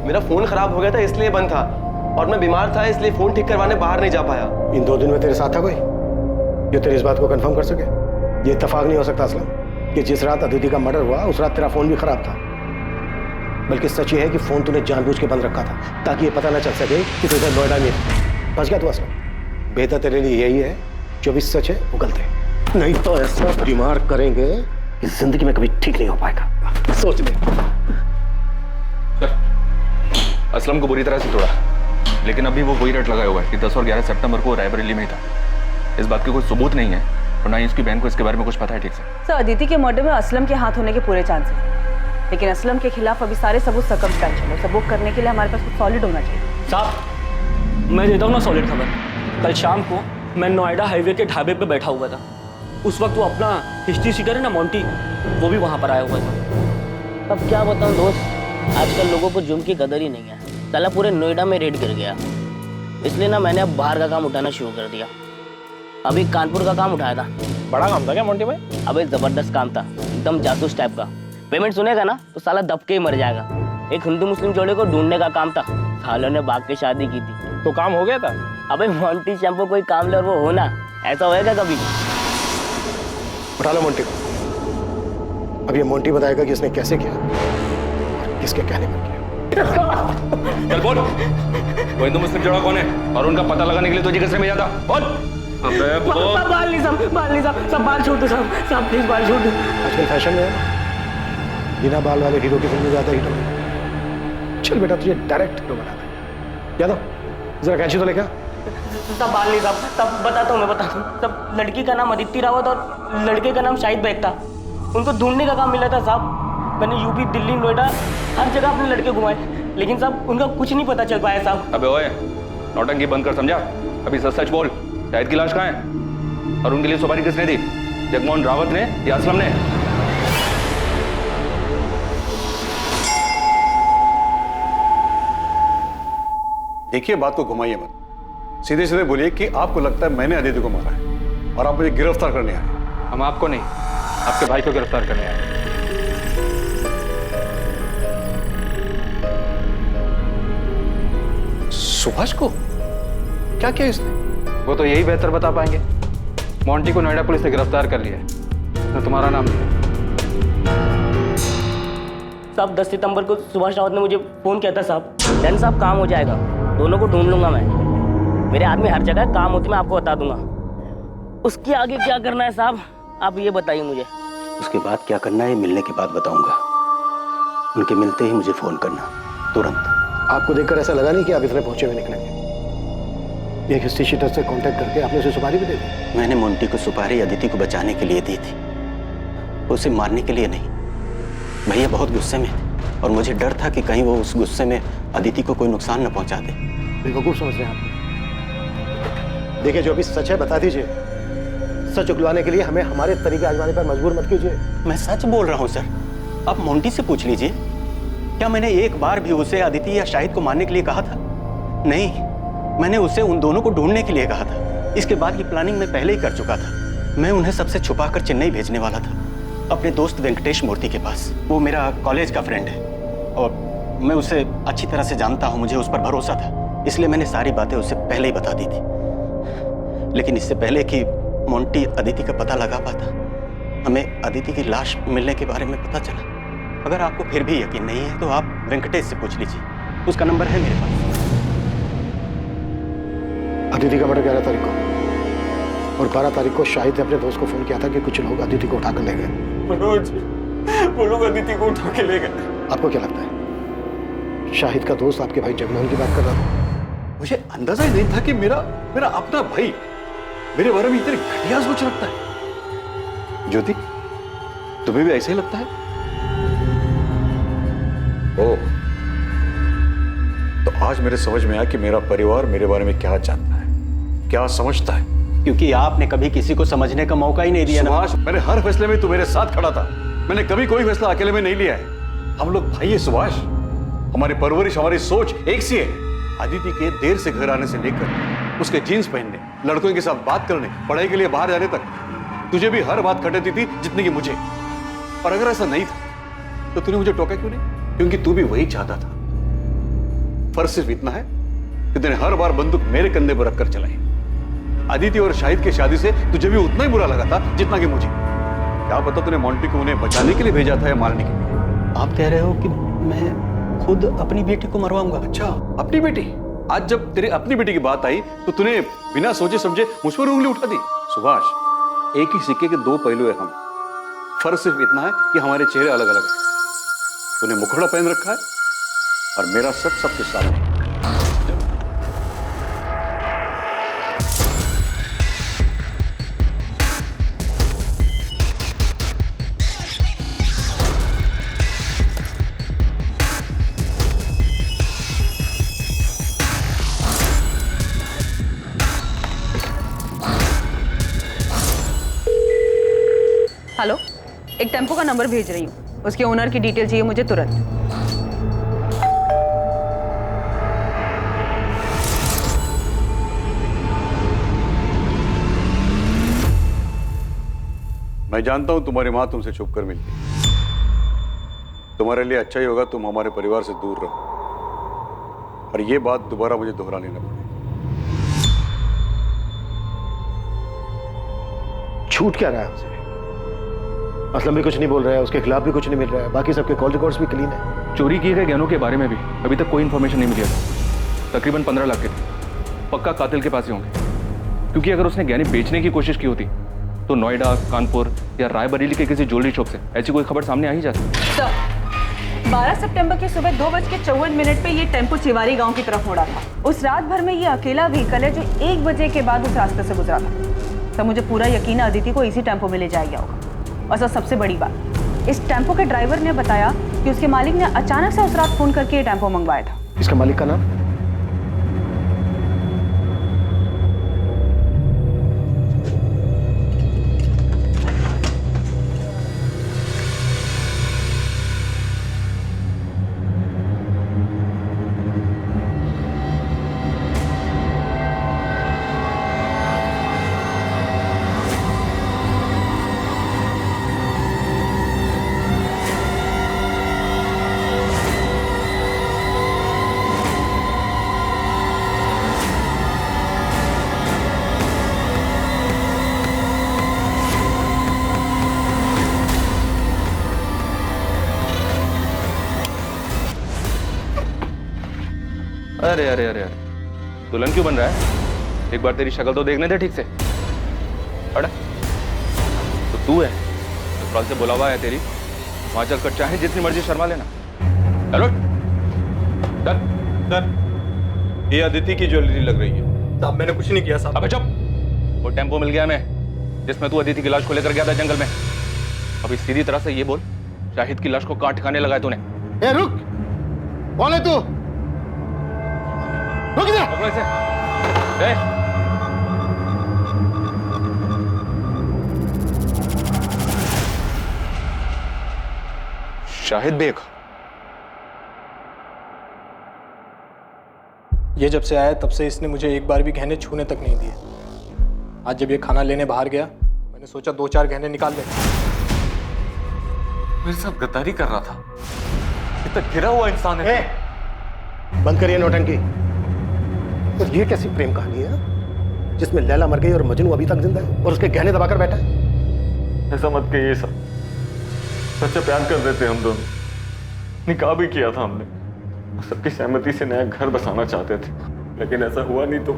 मेरा फोन खराब हो गया था इसलिए बंद था, और मैं बीमार था इसलिए फोन ठीक करवाने बाहर नहीं जा पाया। इन 2 दिन में तेरे साथ था कोई जो तेरी इस बात को कंफर्म कर सके? ये इत्तेफाक नहीं हो सकता असलम कि जिस रात अदिति का मर्डर हुआ उस रात तेरा फोन भी खराब था। बल्कि सच ये है कि फोन तूने जानबूझ के बंद रखा था ताकि ये पता ना चल सके कि तू इधर नोएडा में फंस गया। तू असलम, बेहतर तेरे लिए यही है जो भी सच है वो गलत है, नहीं तो ऐसा बीमार करेंगे कि जिंदगी में कभी ठीक नहीं हो पाएगा। सोच ले। असलम को बुरी तरह से तोड़ा, लेकिन अभी वो वही रट लगाया हुआ है कि 10 और 11 सितंबर को रायबरेली में ही था। इस बात के कोई सबूत नहीं है और ना ही उसकी बहन को इसके बारे में कुछ पता है ठीक से। सर, अदिति के मर्डर में असलम के हाथ होने के पूरे चांसेस हैं, लेकिन असलम के खिलाफ अभी सारे सबूत सर्कमस्टेंशियल है। सबूत करने के लिए हमारे पास कुछ सॉलिड होना चाहिए। साहब, मैं देता हूँ ना सॉलिड खबर। कल शाम को मैं नोएडा हाईवे के ढाबे पे बैठा हुआ था। उस वक्त वो अपना हिस्ट्री सीटर है ना मोंटी, वो भी वहाँ पर आया हुआ था। अब क्या बताऊँ दोस्त, आजकल लोगों को जुर्म की कदर ही नहीं है। साला पूरे नोएडा में रेड कर गया, इसलिए ना मैंने अब बाहर का काम उठाना शुरू कर दिया। अभी कानपुर का काम उठाया था। बड़ा काम था क्या मोंटी भाई? अबे जबरदस्त काम था, एकदम जासूस टाइप का। पेमेंट सुनेगा ना तो साला दब के ही मर जाएगा। एक हिंदू मुस्लिम जोड़े को ढूंढने का काम था, सालों ने भाग के शादी की थी। तो काम हो गया था? अबे मोंटी शैम्पू कोई काम ले और वो होना, ऐसा होएगा कभी? उठा लो मोंटी को। अब ये मोंटी बताएगा कि इसने कैसे किया, किसके कहने पर किया। चल बोल, वो हिंदू मुस्लिम जोड़ा कौन है और उनका पता लगाने के लिए तुझे किसने भेजा था? बोल। अबे बोल। बाल नहीं साहब, सब बाल छोड़ दो साहब, प्लीज बाल छोड़ दो। आजकल फैशन में है ना, बिना बाल वाले हीरो की फिल्म में ज्यादा हीरो नहीं। चल बेटा, तुझे डायरेक्ट हीरो बनाते हैं। यादव, जरा कैंची तो लेकर। सब बाल नहीं साहब, तब बताता हूँ मैं बताता हूँ। तब लड़की का नाम अदिति रावत और लड़के का नाम शाहिद बेग था। उनको ढूंढने का काम मिला था साहब। मैंने यूपी, दिल्ली, नोएडा हर जगह अपने लड़के घुमाए, लेकिन साहब उनका कुछ नहीं पता चल पाया साहब। अबे ओए, नौटंकी बंद कर, समझा? अभी सच सच बोल, शाहिद की लाश कहाँ है और उनके लिए सुपारी किसने दी? जगमोहन रावत ने या असलम ने? देखिए, बात को घुमाइए मत, सीधे सीधे बोलिए कि आपको लगता है मैंने अदिति को मारा है और आप मुझे गिरफ्तार करने आए। हम आपको नहीं, आपके भाई को गिरफ्तार करने आए। सुभाष को क्या किया इसने? वो तो यही बेहतर बता पाएंगे। मोंटी को नोएडा पुलिस ने गिरफ्तार कर लिया है, उसने तुम्हारा नाम लिया। साहब 10 सितंबर को सुभाष रावत ने मुझे फ़ोन किया था साहब। डन साहब, काम हो जाएगा, दोनों को ढूंढ लूंगा मैं। मेरे आदमी हर जगह काम होती, मैं आपको बता दूंगा। उसके आगे क्या करना है साहब, आप ये बताइए मुझे। उसके बाद क्या करना है मिलने के बाद बताऊंगा। उनके मिलते ही मुझे फ़ोन करना, तुरंत। आपको देखकर ऐसा लगा नहीं कि आप इतने पहुंचे हुए निकलेंगे। एक हिस्ट्री शीटर से कांटेक्ट करके आपने उसे सुपारी भी दे दी। मैंने मोंटी को सुपारी अदिति को बचाने के लिए दी थी, उसे मारने के लिए नहीं। भैया बहुत गुस्से में थे और मुझे डर था कि कहीं वो उस गुस्से में अदिति को कोई नुकसान न पहुंचा दे। बेवकूफ समझ रहे हैं आप। देखिए, जो अभी सच है बता दीजिए। सच उगलवाने के लिए हमें हमारे तरीके आजमाने पर मजबूर मत कीजिए। मैं सच बोल रहा हूँ सर, आप मोंटी से पूछ लीजिए। क्या मैंने एक बार भी उसे अदिति या शाहिद को मारने के लिए कहा था? नहीं, मैंने उसे उन दोनों को ढूंढने के लिए कहा था। इसके बाद की प्लानिंग मैं पहले ही कर चुका था। मैं उन्हें सबसे छुपाकर चेन्नई भेजने वाला था, अपने दोस्त वेंकटेश मूर्ति के पास। वो मेरा कॉलेज का फ्रेंड है और मैं उसे अच्छी तरह से जानता हूँ, मुझे उस पर भरोसा था, इसलिए मैंने सारी बातें उसे पहले ही बता दी थी। लेकिन इससे पहले कि मोंटी अदिति का पता लगा पाता, हमें अदिति की लाश मिलने के बारे में पता चला। अगर आपको फिर भी यकीन नहीं है तो आप वेंकटेश से पूछ लीजिए, उसका नंबर है मेरे पास। अदिति का मर्डर 11 तारीख को और 12 तारीख को शाहिद ने अपने दोस्त को फोन किया था कि कुछ लोग अदिति को उठाकर ले गए। मनोज, वो लोग अदिति को उठा के ले गए। आपको क्या लगता है शाहिद का दोस्त आपके भाई जगमोहन की बात कर रहा था? मुझे अंदाजा ही नहीं था कि मेरा अपना भाई मेरे बारे में इतनी घटिया सोच रखता है। ज्योति, तुम्हें भी ऐसा ही लगता है? ओह, तो आज मेरे समझ में आया कि मेरा परिवार मेरे बारे में क्या जानता है, क्या समझता है। क्योंकि आपने कभी किसी को समझने का मौका ही नहीं दिया ना। सुभाष, मैंने हर फैसले में तू मेरे साथ खड़ा था। मैंने कभी कोई फैसला अकेले में नहीं लिया है। हम लोग भाई है सुभाष, हमारी परवरिश, हमारी सोच एक सी है। अदिति के देर से घर आने से लेकर उसके जीन्स पहनने, लड़कों के साथ बात करने, पढ़ाई के लिए बाहर जाने तक तुझे भी हर बात खटेती थी जितनी कि मुझे। और अगर ऐसा नहीं था तो तूने मुझे टोका क्यों नहीं? क्योंकि तू भी वही चाहता था। फर्क सिर्फ इतना है कि तूने हर बार बंदूक मेरे कंधे पर रखकर चलाई। अदिति और शाहिद की शादी से तुझे भी उतना ही बुरा लगा था जितना कि मुझे। क्या पता तूने मोंटी को उन्हें बचाने के लिए भेजा था या मारने के लिए। आप कह रहे हो कि मैं खुद अपनी बेटी को मरवाऊंगा? अच्छा, अपनी बेटी? आज जब तेरे अपनी बेटी की बात आई तो तूने बिना सोचे समझे मुझ पर उंगली उठा दी। सुभाष, एक ही सिक्के के दो पहलू है हम। फर्क सिर्फ इतना है कि हमारे चेहरे अलग अलग हैं। तूने मुखड़ा पहन रखा है और मेरा सच सबके सामने। हेलो, एक टेम्पो का नंबर भेज रही हूँ, उसके ओनर की डिटेल चाहिए मुझे तुरंत। मैं जानता हूं तुम्हारी मां तुमसे छुप कर मिलती है। तुम्हारे लिए अच्छा ही होगा तुम हमारे परिवार से दूर रहो और ये बात दोबारा मुझे दोहरानी न पड़े। छूट क्या रहा है उसे? असलम भी कुछ नहीं बोल रहा है, उसके खिलाफ भी कुछ नहीं मिल रहा है, बाकी सबके कॉल रिकॉर्ड्स भी क्लीन है। चोरी किए गए गहनों के बारे में भी अभी तक कोई इन्फॉर्मेशन नहीं मिली है। तकरीबन 15 लाख के थे, पक्का कातिल के पास ही होंगे। क्योंकि अगर उसने गहने बेचने की कोशिश की होती तो नोएडा, कानपुर या रायबरेली के किसी ज्वेलरी शॉप से ऐसी कोई खबर सामने आ ही जाती। 12 सितंबर की सुबह 2:54 पे ये टेम्पो चिवारी गांव की तरफ मुड़ा था। उस रात भर में ये अकेला व्हीकल है जो 1 बजे के बाद उस रास्ते से गुजरा था। तब मुझे पूरा यकीन है अदिति को इसी टेम्पो में ले जाया गया होगा। और सबसे बड़ी बात, इस टेम्पो के ड्राइवर ने बताया कि उसके मालिक ने अचानक से उस रात फोन करके ये टेम्पो मंगवाया था। इसका मालिक का नाम? अरे अरे अरे अरे, दुल्हन क्यों बन रहा है? एक बार तेरी शक्ल तो देखने दे ठीक से। अरे तो तू है तो कल से बुलावा है तेरी, वहां चलकर चाहे जितनी मर्जी शर्मा लेना। चलो चल। सर ये अदिति की ज्वेलरी लग रही है। साहब मैंने कुछ नहीं किया साहब। अबे चुप, वो टेम्पो मिल गया हमें जिसमें तू अदिति की लाश को लेकर गया था जंगल में। अभी सीधी तरह से ये बोल, शाहिद की लाश को कहां ठिकाने लगाया तूने? ए रुक, कौन है तू? रुक जा। पकड़ो इसे। ए शाहिद बेग, ये जब से आया तब से इसने मुझे एक बार भी गहने छूने तक नहीं दिए। आज जब ये खाना लेने बाहर गया, मैंने सोचा 2-4 गहने निकाल ले। मेरे साथ गद्दारी कर रहा था। इतना गिरा हुआ इंसान है। बंद करिए नौटंकी। और ये कैसी प्रेम कहानी है जिसमें लैला मर गई और मजनू अभी तक जिंदा है और उसके गहने दबाकर बैठा है? ऐसा मत कहिए सर, सच्चा प्यार कर देते हम दोनों, निकाह भी किया था हमने, सबकी सहमति से नया घर बसाना चाहते थे, लेकिन ऐसा हुआ नहीं। तो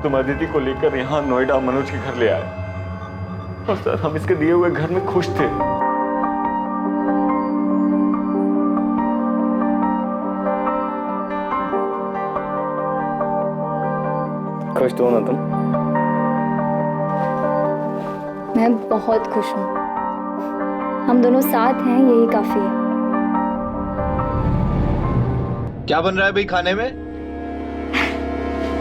तुम अदिति को लेकर यहाँ नोएडा मनोज के घर ले आए और सर हम इसके दिए हुए घर में खुश थे। खुश तो हो ना तुम? मैं बहुत खुश हूँ। हम दोनों साथ हैं, यही काफी है। क्या बन रहा है भाई खाने में?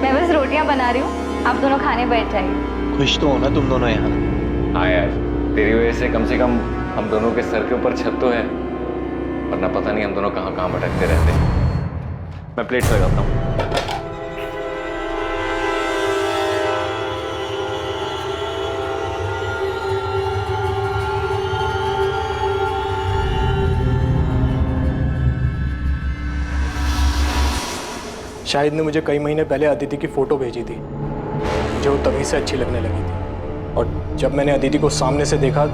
मैं बस रोटियां बना रही हूँ, आप दोनों खाने बैठ जाइए। खुश तो हो ना तुम दोनों यहाँ? हाँ यार, तेरी वजह से कम हम दोनों के सर के ऊपर छत तो है, वरना पता नहीं हम दोनों कहाँ कहाँ भटकते रहते हैं। मैं प्लेट लगाता हूँ। शाहिद ने मुझे कई महीने पहले अदिति की फोटो भेजी थी, मुझे वो तभी से अच्छी लगने लगी थी। और जब मैंने अदिति को सामने से देखा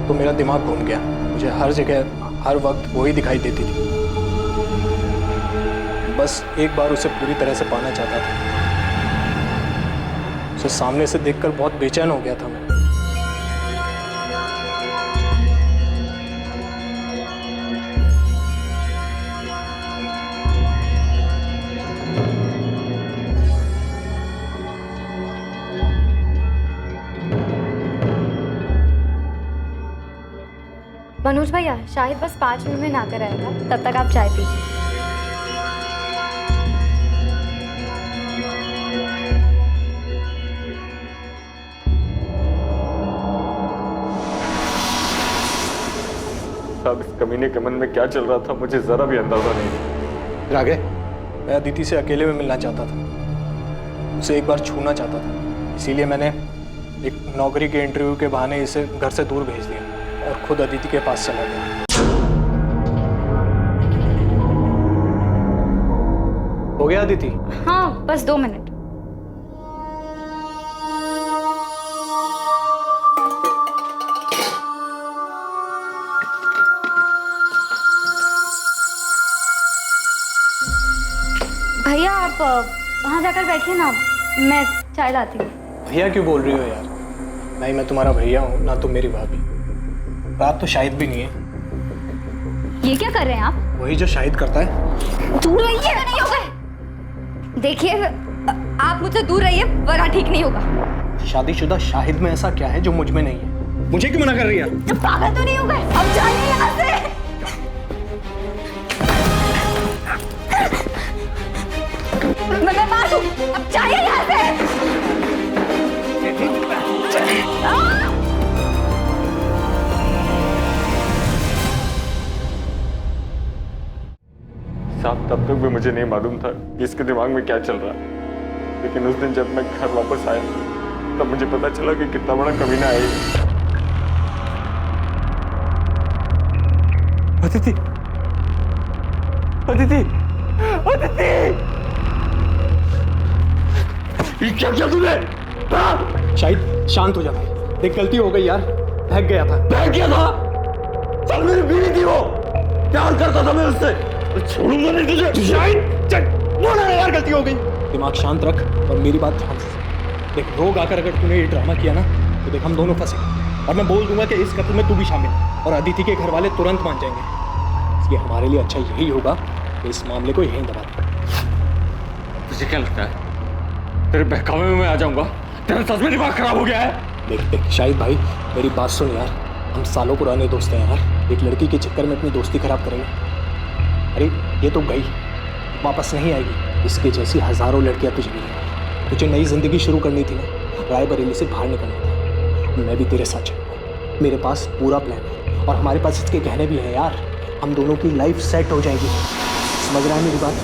तो मेरा दिमाग घूम गया। मुझे हर जगह हर वक्त वही दिखाई देती थी। बस एक बार उसे पूरी तरह से पाना चाहता था। उसे सामने से देखकर बहुत बेचैन हो गया था मैं। मनोज भैया, शाहिद बस 5 मिनट में ना कर आएगा, तब तक आप चाय पीजिए। साहब इस कमीने के मन में क्या चल रहा था मुझे जरा भी अंदाजा नहीं। फिर आगे? मैं अदिति से अकेले में मिलना चाहता था, उसे एक बार छूना चाहता था। इसीलिए मैंने एक नौकरी के इंटरव्यू के बहाने इसे घर से दूर भेज दिया और खुद अदिति के पास चला गया। हो गया अदिति? हाँ, बस 2 मिनट। भैया आप वहाँ जाकर बैठिए ना, मैं चाय लाती हूँ। भैया क्यों बोल रही हो यार? नहीं, मैं तुम्हारा भैया हूँ ना तुम मेरी भाभी। बात तो शाहिद भी नहीं है। ये क्या कर रहे हैं आप? वही जो शाहिद करता है। दूर रहिए। नहीं होगा। देखिए, आप मुझसे दूर रहिए वरना ठीक नहीं होगा। शादीशुदा शाहिद में ऐसा क्या है जो मुझ में नहीं है? मुझे क्यों मना कर रही है? पागल तो नहीं हो गए? अब जाइए यहाँ से। मैं मार दूं। अब जाइए यहाँ से। साहब तब तक भी मुझे नहीं मालूम था कि इसके दिमाग में क्या चल रहा है, लेकिन उस दिन जब मैं घर वापस आया तब मुझे पता चला कि कितना बड़ा कमीना है ये। अदिति, अदिति, अदिति! ये क्या किया तूने? शाहिद शांत हो जा भाई, देख गलती हो गई यार, बहक गया था। बहक गया था? चल मेरी बीवी थी वो, प्यार करता था मैं उससे, छोड़ूंगा नहीं तुझे। शाहिद यार गलती हो गई। दिमाग शांत रख और मेरी बात ध्यान से सुन। देख रोग आकर अगर तूने ये ड्रामा किया ना तो देख हम दोनों फंसे और मैं बोल दूंगा कि इस कत्ल में तू भी शामिल है और अदिति के घर वाले तुरंत मान जाएंगे। इसलिए हमारे लिए अच्छा यही होगा कि इस मामले को यहीं दबा दे। तुझे क्या लगता है तेरे बहकावे में मैं आ जाऊंगा? तेरा सच में दिमाग खराब हो गया है? देख शाहिद भाई मेरी बात सुन यार, हम सालों पुराने दोस्त हैं यार, एक लड़की के चक्कर में अपनी दोस्ती खराब करेंगे? अरे ये तो गई, वापस नहीं आएगी। इसके जैसी हजारों लड़कियां तुझे मिलेंगी। तुझे नई जिंदगी शुरू करनी थी ना, रायबरेली से बाहर निकलना था। मैं भी तेरे साथ चलूंगा, मेरे पास पूरा प्लान है और हमारे पास इसके गहने भी हैं यार। हम दोनों की लाइफ सेट हो जाएगी, समझ रहा है मेरी बात?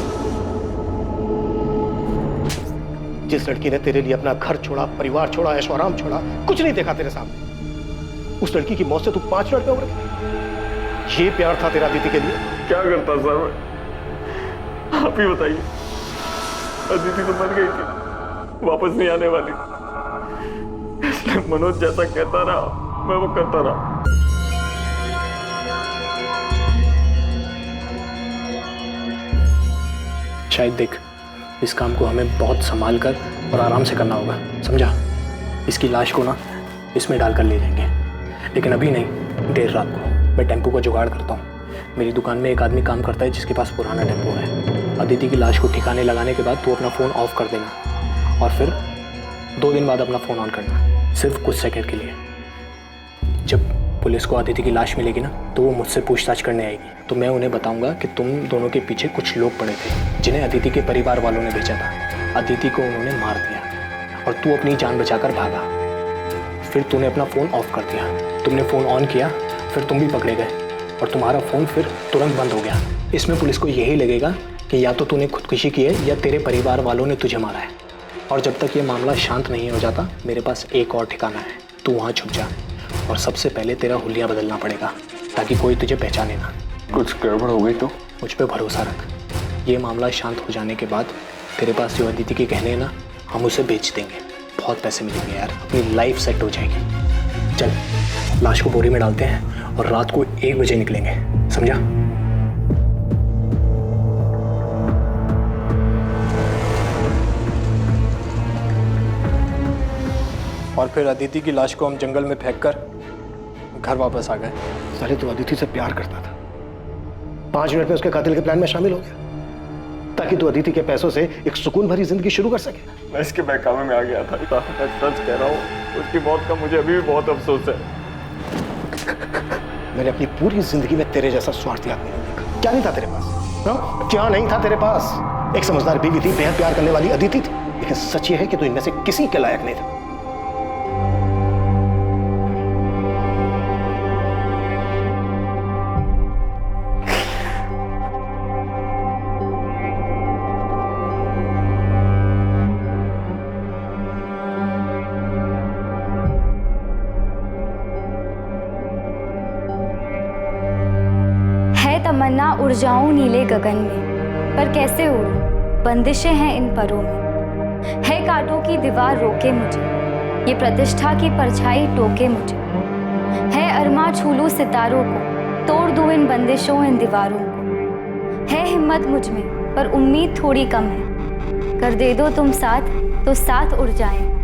जिस लड़की ने तेरे लिए अपना घर छोड़ा, परिवार छोड़ा, ऐशो आराम छोड़ा, कुछ नहीं देखा तेरे सामने, उस लड़की की मौत से तू 5 मिनट में उड़ गया। ये प्यार था तेरा अदिति के लिए? क्या करता सर, आप ही बताइए। अदिति तो मर गई थी, वापस नहीं आने वाली, इसलिए मनोज जैसा कहता रहा मैं वो करता रहा। शायद देख, इस काम को हमें बहुत संभाल कर और आराम से करना होगा, समझा? इसकी लाश को ना इसमें डालकर ले जाएंगे, लेकिन अभी नहीं, देर रात को। मैं टेम्पो का जुगाड़ करता हूँ। मेरी दुकान में एक आदमी काम करता है जिसके पास पुराना टेम्पो है। अदिति की लाश को ठिकाने लगाने के बाद तू अपना फ़ोन ऑफ कर देना और फिर 2 दिन बाद अपना फ़ोन ऑन करना, सिर्फ कुछ सेकंड के लिए। जब पुलिस को अदिति की लाश मिलेगी ना तो वो मुझसे पूछताछ करने आएगी, तो मैं उन्हें बताऊंगा कि तुम दोनों के पीछे कुछ लोग पड़े थे जिन्हें अदिति के परिवार वालों ने भेजा था। अदिति को उन्होंने मार दिया और तू अपनी जान बचाकर भागा। फिर तूने अपना फ़ोन ऑफ कर दिया, तुमने फ़ोन ऑन किया, फिर तुम भी पकड़े गए और तुम्हारा फ़ोन फिर तुरंत बंद हो गया। इसमें पुलिस को यही लगेगा कि या तो तूने खुदकुशी की है या तेरे परिवार वालों ने तुझे मारा है। और जब तक ये मामला शांत नहीं हो जाता, मेरे पास एक और ठिकाना है, तू वहाँ छुप जा और सबसे पहले तेरा हुलिया बदलना पड़ेगा ताकि कोई तुझे पहचाने ना। कुछ गड़बड़ हो गई तो? मुझ पे भरोसा रख, ये मामला शांत हो जाने के बाद तेरे पास जो अदिति के गहने हैं ना, हम उसे बेच देंगे, बहुत पैसे मिलेंगे यार, अपनी लाइफ सेट हो जाएगी। चल लाश को बोरी में डालते हैं और रात को 1 बजे निकलेंगे, समझा? और फिर अदिति की लाश को हम जंगल में फेंककर घर वापस आ गए। साले तो अदिति से प्यार करता था, 5 मिनट में उसके कातिल के प्लान में शामिल हो गया ताकि तू अदिति के पैसों से एक सुकून भरी जिंदगी शुरू कर सके। मैं इसके बहकावे में आ गया था, मैं सच कह रहा हूँ, उसकी मौत का मुझे अभी भी बहुत अफसोस है। मैंने अपनी पूरी जिंदगी में तेरे जैसा स्वार्थी आदमी नहीं देखा। क्या नहीं था तेरे पास? हाँ? क्या नहीं था तेरे पास? एक समझदार बीवी थी, बेहद प्यार करने वाली अदिति थी, लेकिन सच ये है कि तू इनमें से किसी के लायक नहीं था। तमन्ना उड़ जाऊं नीले गगन में, पर कैसे उड़ूं, बंदिशें हैं इन परों में। है कांटों की दीवार रोके मुझे, ये प्रतिष्ठा की परछाई टोके मुझे। है अरमा छू लूं सितारों को, तोड़ दूं इन बंदिशों इन दीवारों को। है हिम्मत मुझ में पर उम्मीद थोड़ी कम है, कर दे दो तुम साथ तो साथ उड़ जाएं।